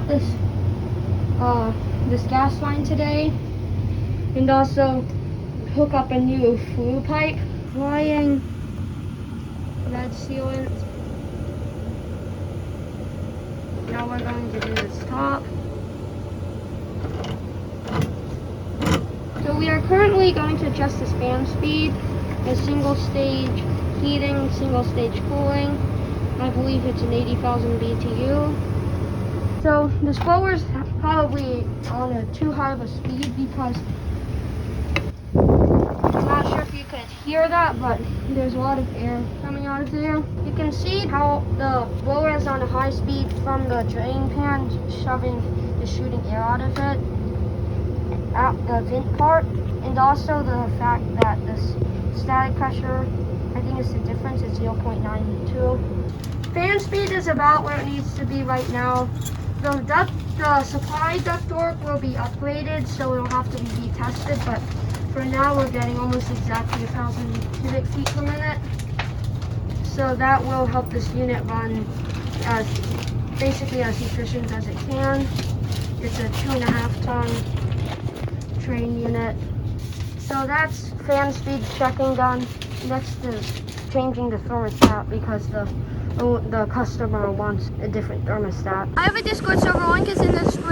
this gas line today, and also hook up a new flue pipe. Applying red sealant. Now we're going to do this top. So we are currently going to adjust this fan speed. A single stage heating, single stage cooling. I believe it's an 80,000 BTU. So this blower is probably on a too high of a speed because I'm not sure if you could hear that, but there's a lot of air coming out of there. You can see how the blower is on a high speed from the drain pan, shooting air out of it at the vent part, and also the fact that this static pressure, I think it's the difference, is 0.92. Fan speed is about where it needs to be right now. The supply duct torque will be upgraded, so it'll have to be retested, but for now we're getting almost exactly 1,000 cubic feet per minute. So that will help this unit run basically as efficient as it can. It's a 2.5 ton train unit. So that's fan speed checking done. Next is changing the thermostat because the customer wants a different thermostat. I have a Discord server, link is in the description.